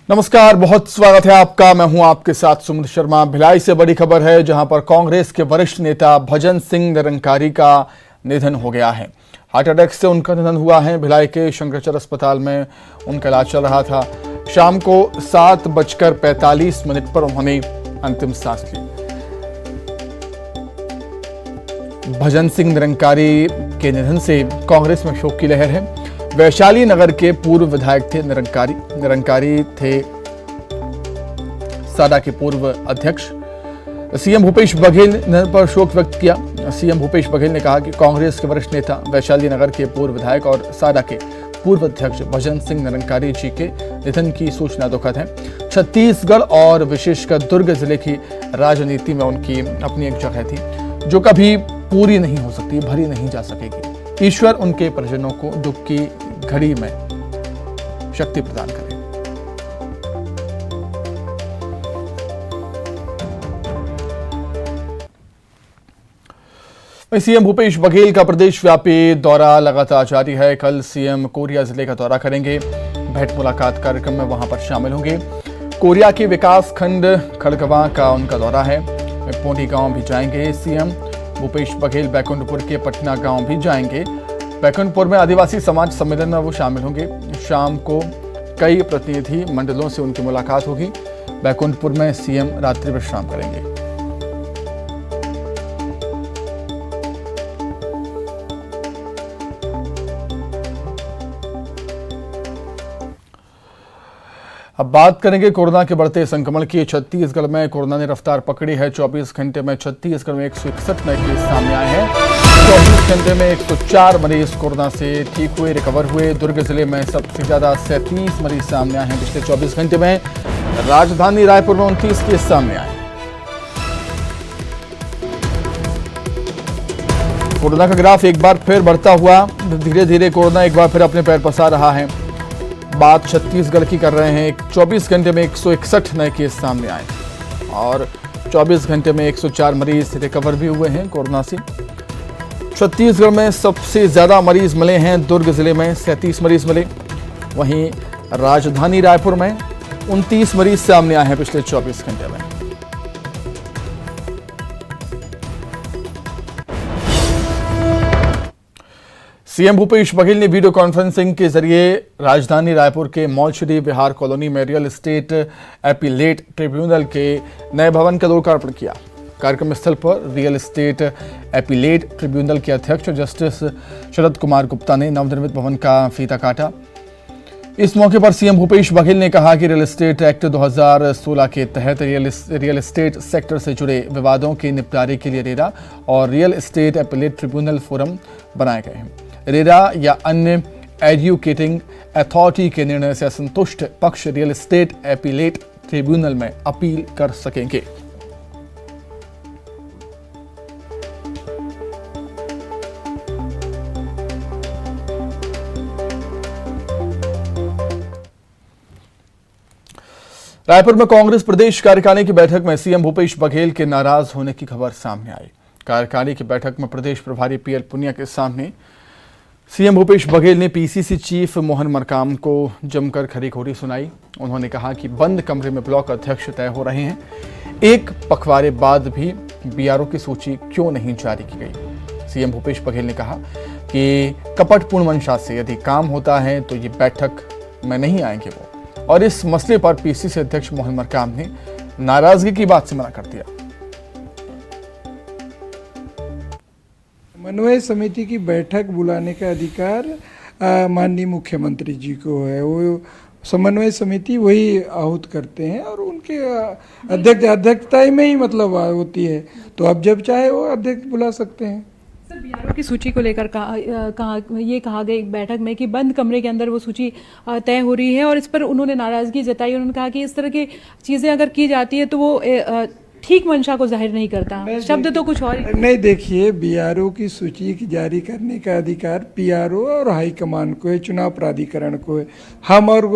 नमस्कार, बहुत स्वागत है आपका। मैं हूं आपके साथ सुमित शर्मा। भिलाई से बड़ी खबर है, जहां पर कांग्रेस के वरिष्ठ नेता भजन सिंह निरंकारी का निधन हो गया है। हार्ट अटैक से उनका निधन हुआ है। भिलाई के शंकराचार्य अस्पताल में उनका इलाज चल रहा था। शाम को 7:45 पर उन्होंने अंतिम सांस ली। भजन सिंह निरंकारी के निधन से कांग्रेस में शोक की लहर है। वैशाली नगर के पूर्व विधायक थे निरंकारी थे साडा के पूर्व अध्यक्ष। सीएम भूपेश बघेल ने पर शोक व्यक्त किया। सीएम भूपेश बघेल ने कहा कि कांग्रेस के वरिष्ठ नेता, वैशाली नगर के पूर्व विधायक और साडा के पूर्व अध्यक्ष भजन सिंह निरंकारी जी के निधन की सूचना दुखद है। छत्तीसगढ़ और विशेषकर दुर्ग जिले की राजनीति में उनकी अपनी एक जगह थी, जो कभी पूरी नहीं हो सकती, भरी नहीं जा सकेगी। ईश्वर उनके परिजनों को दुख की घड़ी में शक्ति प्रदान करे। सीएम भूपेश बघेल का प्रदेश व्यापी दौरा लगातार जारी है। कल सीएम कोरिया जिले का दौरा करेंगे। भेंट मुलाकात कार्यक्रम में वहां पर शामिल होंगे। कोरिया के विकास खंड खड़गवा का उनका दौरा है। पोंडी गांव भी जाएंगे। सीएम भूपेश बघेल बैकुंठपुर के पटना गांव भी जाएंगे। बैकुंठपुर में आदिवासी समाज सम्मेलन में वो शामिल होंगे। शाम को कई प्रतिनिधि मंडलों से उनकी मुलाकात होगी। बैकुंठपुर में सीएम रात्रि विश्राम करेंगे। अब बात करेंगे कोरोना के बढ़ते संक्रमण की। छत्तीसगढ़ में कोरोना ने रफ्तार पकड़ी है। 24 घंटे में छत्तीसगढ़ में 161 नए केस सामने आए हैं। 24 घंटे में 104 मरीज कोरोना से ठीक हुए, रिकवर हुए। दुर्ग जिले में सबसे ज्यादा 37 मरीज सामने आए हैं। पिछले 24 घंटे में राजधानी रायपुर में 29 केस सामने आए। कोरोना का ग्राफ एक बार फिर बढ़ता हुआ, धीरे धीरे कोरोना एक बार फिर अपने पैर पसार रहा है। बात छत्तीसगढ़ की कर रहे हैं। 24 घंटे में 161 नए केस सामने आए और 24 घंटे में 104 मरीज रिकवर भी हुए हैं कोरोना से। छत्तीसगढ़ में सबसे ज्यादा मरीज मिले हैं दुर्ग जिले में 37 मरीज मिले। वहीं राजधानी रायपुर में 29 मरीज सामने आए हैं पिछले 24 घंटे में। सीएम भूपेश बघेल ने वीडियो कॉन्फ्रेंसिंग के जरिए राजधानी रायपुर के मौलश्री विहार कॉलोनी में रियल एस्टेट एपीलेट ट्रिब्यूनल के नए भवन का लोकार्पण किया। कार्यक्रम स्थल पर रियल एस्टेट एपीलेट ट्रिब्यूनल के अध्यक्ष जस्टिस शरद कुमार गुप्ता ने नवनिर्मित भवन का फीता काटा। इस मौके पर सीएम भूपेश बघेल ने कहा कि रियल एस्टेट एक्ट 2016 के तहत रियल एस्टेट सेक्टर से जुड़े विवादों के निपटारे के लिए रेरा और real estate appellate tribunal forum बनाए गए हैं। रेरा या अन्य एजुकेटिंग अथॉरिटी के निर्णय से असंतुष्ट पक्ष रियल एस्टेट एपीलेट ट्रिब्यूनल में अपील कर सकेंगे। रायपुर में कांग्रेस प्रदेश कार्यकारिणी की बैठक में सीएम भूपेश बघेल के नाराज होने की खबर सामने आई। कार्यकारिणी की बैठक में प्रदेश प्रभारी पीएल पुनिया के सामने सीएम भूपेश बघेल ने पीसीसी चीफ मोहन मरकाम को जमकर खरीखोरी सुनाई। उन्होंने कहा कि बंद कमरे में ब्लॉक अध्यक्ष तय हो रहे हैं। एक पखवाड़े बाद भी बीआरओ की सूची क्यों नहीं जारी की गई। सीएम भूपेश बघेल ने कहा कि कपटपूर्ण मंशा से यदि काम होता है तो ये बैठक में नहीं आएंगे वो। और इस मसले पर पीसीसी अध्यक्ष मोहन मरकाम ने नाराजगी की बात से मना कर दिया। समन्वय समिति की बैठक बुलाने का अधिकार माननीय मुख्यमंत्री जी को है। वो समन्वय समिति वही आहूत करते हैं और उनके अध्यक्षता में ही मतलब होती है। तो अब जब चाहे वो अध्यक्ष बुला सकते हैं। सर, बीआरओ की सूची को लेकर ये कहा गया एक बैठक में कि बंद कमरे के अंदर वो सूची तय हो रही है और इस पर उन्होंने नाराजगी जताई। उन्होंने कहा कि इस तरह की चीज़ें अगर की जाती है तो वो ठीक मंशा को जाहिर नहीं करता। शब्द तो कुछ और ही। नहीं, देखिए, बीआरओ की सूची जारी करने का अधिकार पीआरओ और हाईकमान को है, चुनाव प्राधिकरण को है। हम और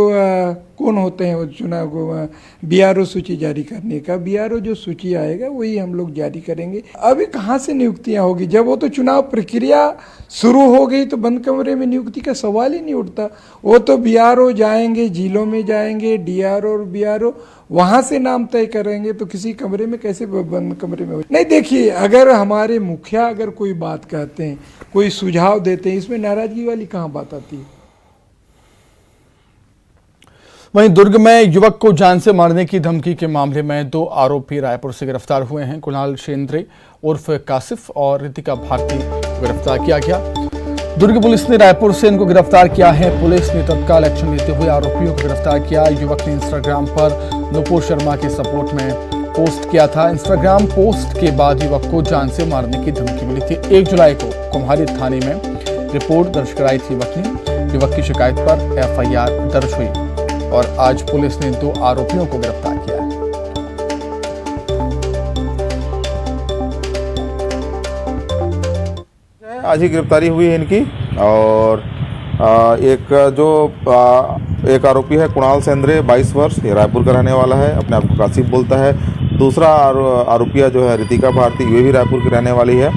कौन होते हैं वो चुनाव को बीआरओ सूची जारी करने का? बीआरओ जो सूची आएगा वही हम लोग जारी करेंगे। अभी कहाँ से नियुक्तियां होगी? जब वो तो चुनाव प्रक्रिया शुरू हो गई तो बंद कमरे में नियुक्ति का सवाल ही नहीं उठता। वो तो बीआरओ जाएंगे, जिलों में जाएंगे, डीआरओ और बीआरओ वहां से नाम तय करेंगे, तो किसी कमरे में कैसे बंद कमरे में हो? नहीं, देखिए, अगर हमारे मुखिया अगर कोई बात कहते हैं, कोई सुझाव देते हैं, इसमें नाराजगी वाली कहाँ बात आती है? वहीं दुर्ग में युवक को जान से मारने की धमकी के मामले में 2 आरोपी रायपुर से गिरफ्तार हुए हैं। कुणाल शेंद्रे उर्फ कासिफ और रितिका भारती को गिरफ्तार किया गया। दुर्ग पुलिस ने रायपुर से इनको गिरफ्तार किया है। पुलिस ने तत्काल एक्शन लेते हुए आरोपियों को गिरफ्तार किया। युवक ने इंस्टाग्राम पर नुपुर शर्मा के सपोर्ट में पोस्ट किया था। इंस्टाग्राम पोस्ट के बाद युवक को जान से मारने की धमकी मिली थी। 1 जुलाई को कुम्हारी थाने में रिपोर्ट दर्ज कराई थी युवक ने। युवक की शिकायत पर एफआईआर दर्ज हुई और आज पुलिस ने 2 आरोपियों को गिरफ्तार किया है। आज ही गिरफ्तारी हुई है इनकी। और एक आरोपी है कुणाल सेंद्रे, 22 वर्ष, ये रायपुर का रहने वाला है, अपने आप को कासिफ बोलता है। दूसरा आरोपिया जो है रितिका भारती, ये भी रायपुर की रहने वाली है।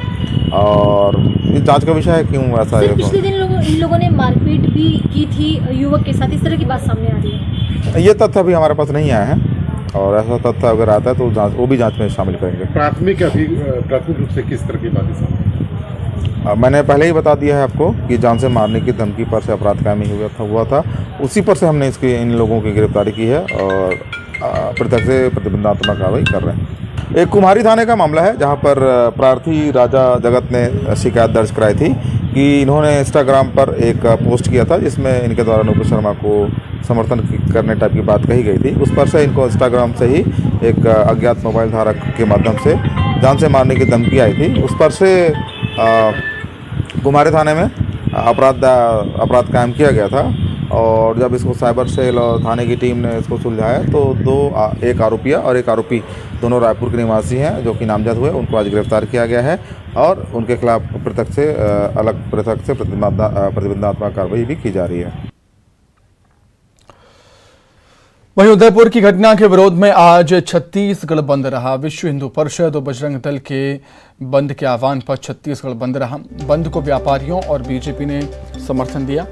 और ये जांच का विषय है क्यों ऐसा है। पिछले दिन इन लोगों ने मारपीट भी की थी युवक के साथ, इस तरह की बात सामने आ रही है। ये तथ्य अभी हमारे पास नहीं आया है और ऐसा तथ्य अगर आता है तो वो भी जांच में शामिल करेंगे। प्राथमिक रूप से किस तरह की बातें सामने? मैंने पहले ही बता दिया है आपको कि जान से मारने की धमकी पर से अपराध कायमी हुआ था। उसी पर से हमने इन लोगों की गिरफ्तारी की है और पृथक से प्रतिबंधात्मक कार्रवाई कर रहे हैं। एक कुम्हारी थाने का मामला है जहां पर प्रार्थी राजा जगत ने शिकायत दर्ज कराई थी कि इन्होंने इंस्टाग्राम पर एक पोस्ट किया था जिसमें इनके द्वारा नुपुर शर्मा को समर्थन करने टाइप की बात कही गई थी। उस पर से इनको इंस्टाग्राम से ही एक अज्ञात मोबाइल धारक के माध्यम से जान से मारने की धमकी आई थी। उस पर से कुम्हारी थाने में अपराध कायम किया गया था और जब इसको साइबर सेल और थाने की टीम ने इसको सुलझाया तो एक आरोपिया और एक आरोपी दोनों रायपुर के निवासी हैं जो कि नामजद हुए, उनको आज गिरफ्तार किया गया है और उनके खिलाफ पृथक से प्रतिबंधात्मक कार्रवाई भी की जा रही है। वहीं उदयपुर की घटना के विरोध में आज छत्तीसगढ़ बंद रहा। विश्व हिंदू परिषद और बजरंग दल के बंद के आह्वान पर छत्तीसगढ़ बंद रहा। बंद को व्यापारियों और बीजेपी ने समर्थन दिया।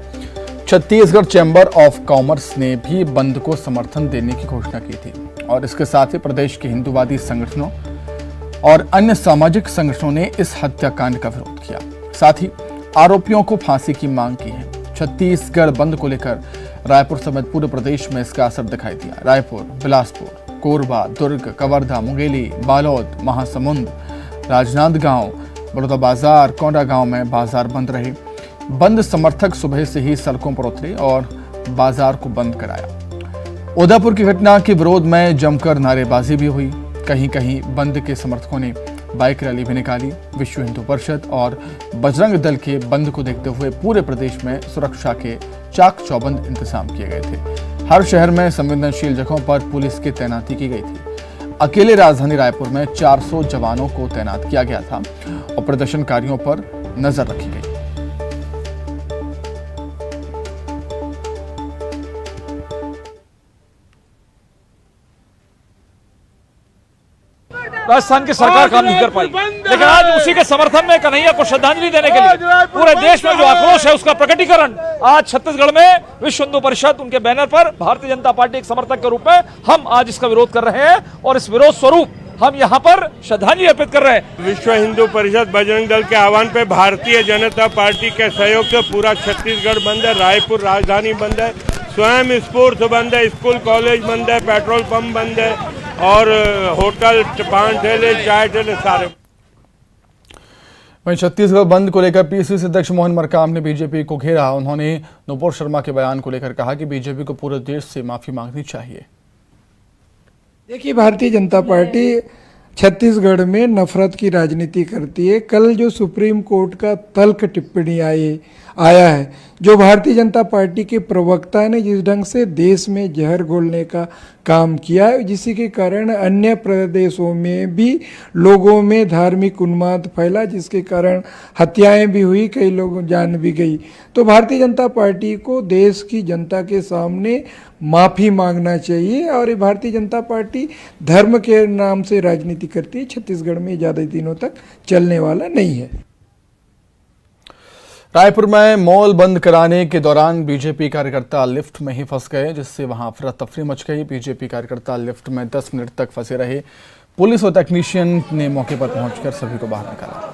छत्तीसगढ़ चैम्बर ऑफ कॉमर्स ने भी बंद को समर्थन देने की घोषणा की थी और इसके साथ ही प्रदेश के हिंदूवादी संगठनों और अन्य सामाजिक संगठनों ने इस हत्याकांड का विरोध किया। साथ ही आरोपियों को फांसी की मांग की है। छत्तीसगढ़ बंद को लेकर रायपुर समेत पूरे प्रदेश में इसका असर दिखाई दिया। रायपुर, बिलासपुर, कोरबा, दुर्ग, कवर्धा, मुंगेली, बालोद, महासमुंद, राजनांदगांव, बलौदाबाजार, कोंडागांव में बाजार बंद रहे। बंद समर्थक सुबह से ही सड़कों पर उतरे और बाजार को बंद कराया। उदयपुर की घटना के विरोध में जमकर नारेबाजी भी हुई। कहीं कहीं बंद के समर्थकों ने बाइक रैली भी निकाली। विश्व हिंदू परिषद और बजरंग दल के बंद को देखते हुए पूरे प्रदेश में सुरक्षा के चाक चौबंद इंतजाम किए गए थे। हर शहर में संवेदनशील जगहों पर पुलिस की तैनाती की गई थी। अकेले राजधानी रायपुर में 400 जवानों को तैनात किया गया था और प्रदर्शनकारियों पर नजर रखी गई। राजस्थान की सरकार काम नहीं कर पाई, लेकिन आज उसी के समर्थन में कन्हैया को श्रद्धांजलि देने के लिए पूरे देश में जो आक्रोश है उसका प्रकटीकरण आज छत्तीसगढ़ में विश्व हिंदू परिषद उनके बैनर पर भारतीय जनता पार्टी एक समर्थक के रूप में हम आज इसका विरोध कर रहे हैं और इस विरोध स्वरूप हम यहाँ पर श्रद्धांजलि अर्पित कर रहे हैं। विश्व हिंदू परिषद बजरंग दल के आह्वान पे भारतीय जनता पार्टी के सहयोग से पूरा छत्तीसगढ़ बंद है। रायपुर राजधानी बंद है, स्वयं स्फूर्त बंद है, स्कूल कॉलेज बंद है, पेट्रोल पंप बंद है और होटल, पान ठेले, चाय ठेले सारे। वहीं छत्तीसगढ़ बंद को लेकर पीसीसी अध्यक्ष मोहन मरकाम ने बीजेपी को घेरा। उन्होंने नुपुर शर्मा के बयान को लेकर कहा कि बीजेपी को पूरे देश से माफी मांगनी चाहिए। देखिए, भारतीय जनता पार्टी छत्तीसगढ़ में नफरत की राजनीति करती है। कल जो सुप्रीम कोर्ट का तल्ख टिप्पणी आई, आया है। जो भारतीय जनता पार्टी के प्रवक्ता ने जिस ढंग से देश में जहर घोलने का काम किया है, जिसी के कारण अन्य प्रदेशों में भी लोगों में धार्मिक उन्माद फैला, जिसके कारण हत्याएं भी हुई, कई लोगों जान भी गई। तो भारतीय जनता पार्टी को देश की जनता के सामने माफ़ी मांगना चाहिए। और ये भारतीय जनता पार्टी धर्म के नाम से राजनीति करती है, छत्तीसगढ़ में ज़्यादा दिनों तक चलने वाला नहीं है। रायपुर में मॉल बंद कराने के दौरान बीजेपी कार्यकर्ता लिफ्ट में ही फंस गए, जिससे वहां अफरा तफरी मच गई। बीजेपी कार्यकर्ता लिफ्ट में 10 मिनट तक फंसे रहे। पुलिस और टेक्नीशियन ने मौके पर पहुंचकर सभी को बाहर निकाला।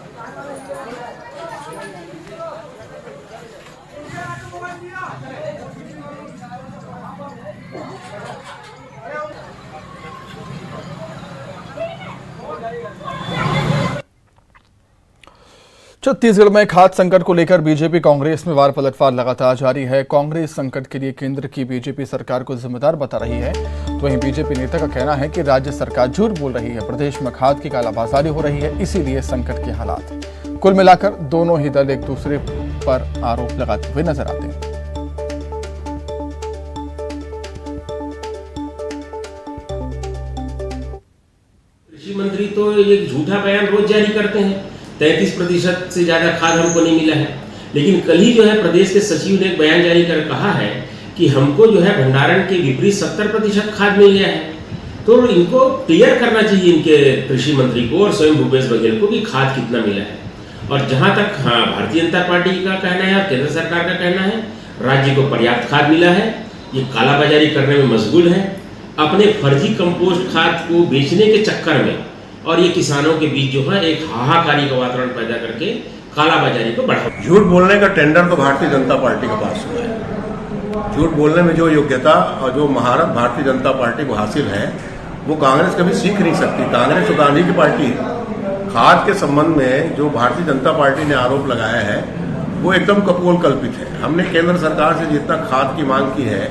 छत्तीसगढ़ में खाद्य संकट को लेकर बीजेपी कांग्रेस में वार पलटवार लगातार जारी है। कांग्रेस संकट के लिए केंद्र की बीजेपी सरकार को जिम्मेदार बता रही है, तो वहीं बीजेपी नेता का कहना है कि राज्य सरकार झूठ बोल रही है, प्रदेश में खाद की कालाबाजारी हो रही है, इसीलिए संकट के हालात। कुल मिलाकर दोनों ही दल एक दूसरे पर आरोप लगाते हुए नजर आते हैं। कृषि मंत्री तो एक झूठा बयान रोज जारी करते हैं, 33% से ज्यादा खाद हमको नहीं मिला है। लेकिन कल ही जो है प्रदेश के सचिव ने एक बयान जारी कर कहा है कि हमको जो है भंडारण के विपरीत 70% खाद मिल गया है। तो इनको क्लियर करना चाहिए, इनके कृषि मंत्री को और स्वयं भूपेश बघेल को, कि खाद कितना मिला है। और जहां तक भारतीय जनता पार्टी का कहना है और केंद्र सरकार का कहना है, राज्य को पर्याप्त खाद मिला है। ये कालाबाजारी करने में मशगूल है, अपने फर्जी कंपोस्ट खाद को बेचने के चक्कर में, और ये किसानों के बीच जो है एक हाहाकारी का वातावरण पैदा करके कालाबाजारी को बढ़ा। झूठ बोलने का टेंडर तो भारतीय जनता पार्टी के पास हुआ है। झूठ बोलने में जो योग्यता और जो महारत भारतीय जनता पार्टी को हासिल है, वो कांग्रेस कभी सीख नहीं सकती। कांग्रेस तो गांधी की पार्टी है। खाद के संबंध में जो भारतीय जनता पार्टी ने आरोप लगाया है, वो एकदम कपोलकल्पित है। हमने केंद्र सरकार से जितना खाद की मांग की है,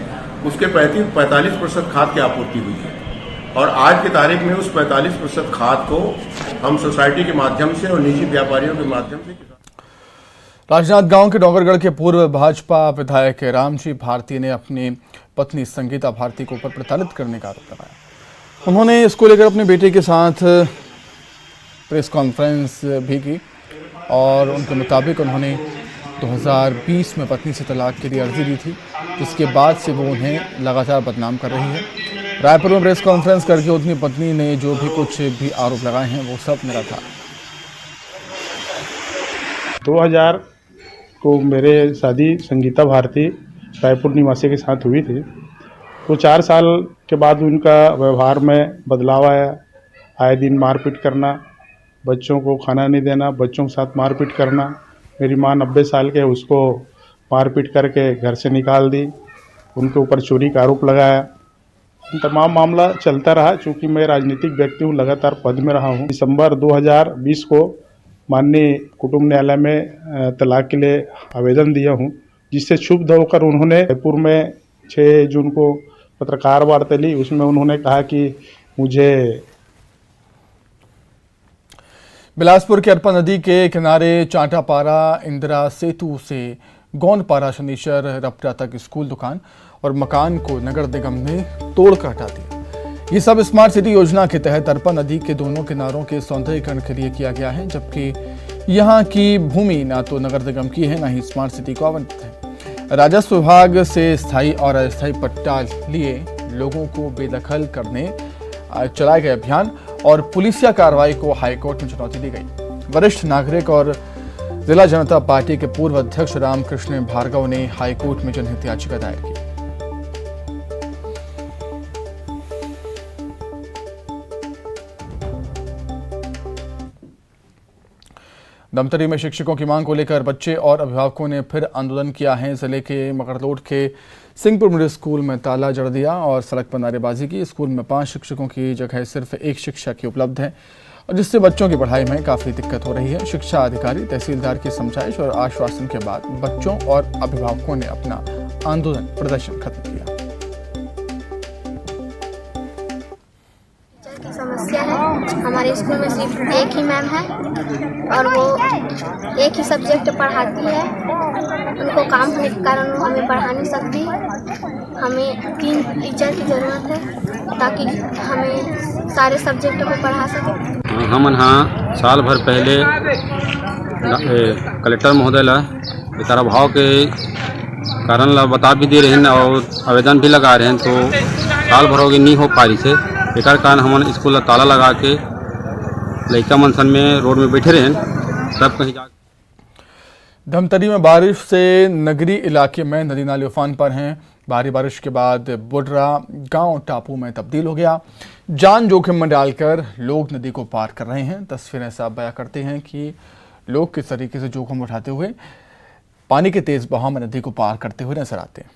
उसके 45% खाद की आपूर्ति हुई है। और आज की तारीख में उस 45% खाद को हम सोसाइटी के माध्यम से और निजी व्यापारियों के माध्यम से। राजनांदगांव के डोंगरगढ़ के पूर्व भाजपा विधायक रामजी भारती ने अपनी पत्नी संगीता भारती को ऊपर प्रताड़ित करने का आरोप लगाया। उन्होंने इसको लेकर अपने बेटे के साथ प्रेस कॉन्फ्रेंस भी की और उनके मुताबिक उन्होंने 2020 में पत्नी से तलाक के लिए अर्जी दी थी, जिसके बाद से वो उन्हें लगातार बदनाम कर रही है। रायपुर में प्रेस कॉन्फ्रेंस करके उनकी पत्नी ने जो भी कुछ भी आरोप लगाए हैं, वो सब मेरा था। 2000 को मेरे शादी संगीता भारती रायपुर निवासी के साथ हुई थी। तो 4 साल के बाद उनका व्यवहार में बदलाव आया। आए दिन मारपीट करना, बच्चों को खाना नहीं देना, बच्चों के साथ मारपीट करना। मेरी माँ 90 साल के, उसको मारपीट करके घर से निकाल दी। उनके ऊपर चोरी का आरोप लगाया। तमाम मामला चलता रहा। चूँकि मैं राजनीतिक व्यक्ति हूँ, लगातार पद में रहा हूँ। दिसंबर 2020 को माननीय कुटुंब न्यायालय में तलाक के लिए आवेदन दिया हूँ, जिससे क्षुब्ध होकर उन्होंने रायपुर में 6 जून को पत्रकार वार्ता ली। उसमें उन्होंने कहा कि मुझे बिलासपुर के अरपा नदी के किनारे चांटापारा इंदिरा सेतु से गोंदपारा शनिश्चर रपटा तक स्कूल, दुकान और मकान को नगर निगम ने तोड़कर हटा दिया। ये सब स्मार्ट सिटी योजना के तहत अरपा नदी के दोनों किनारों के सौंदर्यीकरण के लिए किया गया है, जबकि यहाँ की भूमि ना तो नगर निगम की है, ना ही स्मार्ट सिटी को आवंटित है। राजस्व विभाग से स्थायी और अस्थायी पट्टा लिए लोगों को बेदखल करने चलाए गए अभियान और पुलिसिया कार्रवाई को हाईकोर्ट में चुनौती दी गई। वरिष्ठ नागरिक और जिला जनता पार्टी के पूर्व अध्यक्ष रामकृष्ण भार्गव ने हाईकोर्ट में जनहित याचिका दायर की। दमतरी में शिक्षकों की मांग को लेकर बच्चे और अभिभावकों ने फिर आंदोलन किया है। जिले के मकरलोड के सिंहपुर मिडिल स्कूल में ताला जड़ दिया और सड़क पर नारेबाजी की। स्कूल में 5 शिक्षकों की जगह सिर्फ 1 शिक्षक ही उपलब्ध है, और जिससे बच्चों की पढ़ाई में काफ़ी दिक्कत हो रही है। शिक्षा अधिकारी, तहसीलदार की समझाइश और आश्वासन के बाद बच्चों और अभिभावकों ने अपना आंदोलन प्रदर्शन खत्म किया। समस्या है, हमारे स्कूल में सिर्फ 1 ही मैम है और वो 1 ही सब्जेक्ट पढ़ाती है। उनको काम होने के कारण वो हमें पढ़ा नहीं सकती। हमें 3 टीचर की ज़रूरत है ताकि हमें सारे सब्जेक्टों को पढ़ा सकें। हम यहाँ साल भर पहले कलेक्टर महोदय ला इतारा भाव के कारण ला बता भी दे रहे हैं और आवेदन भी लगा रहे हैं, तो साल भर हो गए नहीं हो पा रही से। एक कारण हम स्कूल ला ताला लगा के लड़का मनसन में रोड में बैठे रहे, तब कहीं जा। धमतरी में बारिश से नगरी इलाके में नदी नाले उफान पर हैं। भारी बारिश के बाद बुडरा गांव टापू में तब्दील हो गया। जान जोखिम में डालकर लोग नदी को पार कर रहे हैं। तस्वीरें साफ बयां करते हैं कि लोग किस तरीके से जोखिम उठाते हुए पानी के तेज बहाव में नदी को पार करते हुए नजर आते हैं।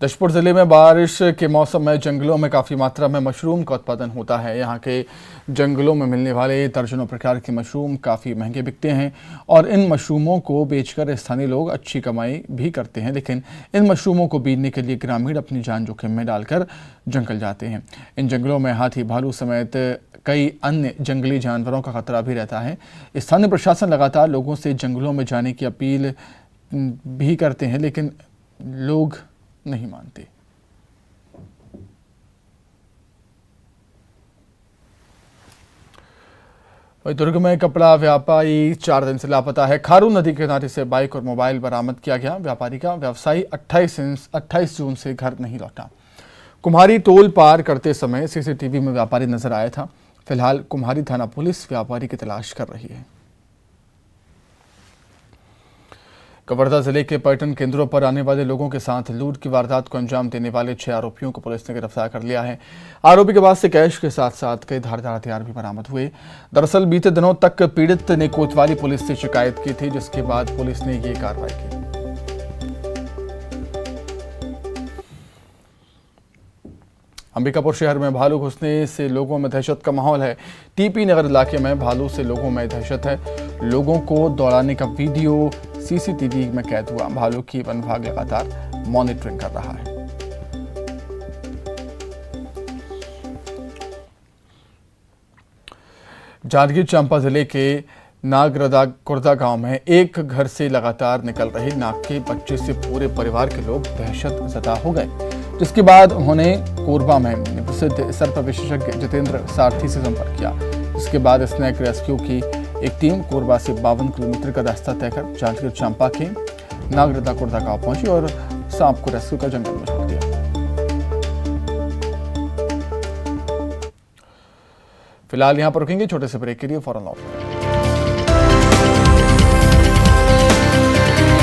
जशपुर जिले में बारिश के मौसम में जंगलों में काफ़ी मात्रा में मशरूम का उत्पादन होता है। यहाँ के जंगलों में मिलने वाले दर्जनों प्रकार के मशरूम काफ़ी महंगे बिकते हैं और इन मशरूमों को बेचकर स्थानीय लोग अच्छी कमाई भी करते हैं। लेकिन इन मशरूमों को बीनने के लिए ग्रामीण अपनी जान जोखिम में डालकर जंगल जाते हैं। इन जंगलों में हाथी, भालू समेत कई अन्य जंगली जानवरों का खतरा भी रहता है। स्थानीय प्रशासन लगातार लोगों से जंगलों में जाने की अपील भी करते हैं, लेकिन लोग नहीं मानते। वहीं दुर्ग में कपड़ा व्यापारी 4 दिन से लापता है। खारू नदी के किनारे से बाइक और मोबाइल बरामद किया गया। व्यापारी का व्यवसायी 28 जून से घर नहीं लौटा। कुम्हारी टोल पार करते समय सीसीटीवी में व्यापारी नजर आया था। फिलहाल कुम्हारी थाना पुलिस व्यापारी की तलाश कर रही है। कवर्धा जिले के पर्यटन केंद्रों पर आने वाले लोगों के साथ लूट की वारदात को अंजाम देने वाले 6 आरोपियों को पुलिस ने गिरफ्तार कर लिया है। आरोपी के पास से कैश के साथ साथ कई धारदार हथियार भी बरामद हुए। दरअसल बीते दिनों तक पीड़ित ने कोतवाली पुलिस से शिकायत की थी, जिसके बाद पुलिस ने ये कार्रवाई की। अंबिकापुर शहर में भालू घुसने से लोगों में दहशत का माहौल है। टीपी नगर इलाके में भालू से लोगों में दहशत है। लोगों को दौड़ाने का वीडियो सीसीटीवी में कैद हुआ। भालू की वन विभाग लगातार मॉनिटरिंग कर रहा है। जांजगीर चांपा जिले के नागरदा कुर्दा गांव में एक घर से लगातार निकल रहे नाग के बच्चे से पूरे परिवार के लोग दहशत ज़दा हो गए, जिसके बाद उन्होंने कोरबा में प्रसिद्ध सर्प विशेषज्ञ जितेंद्र सारथी से संपर्क किया। इसके बाद स्नेक रेस्क्यू की एक टीम कोरबा से 52 किलोमीटर का रास्ता तय कर जांजगीर चांपा के नागरदा कुर्दा गांव पहुंची और सांप को रेस्क्यू कर जंगल में छोड़ दिया। फिलहाल यहां पर रुकेंगे, छोटे से ब्रेक के लिए फौरन लौटेंगे।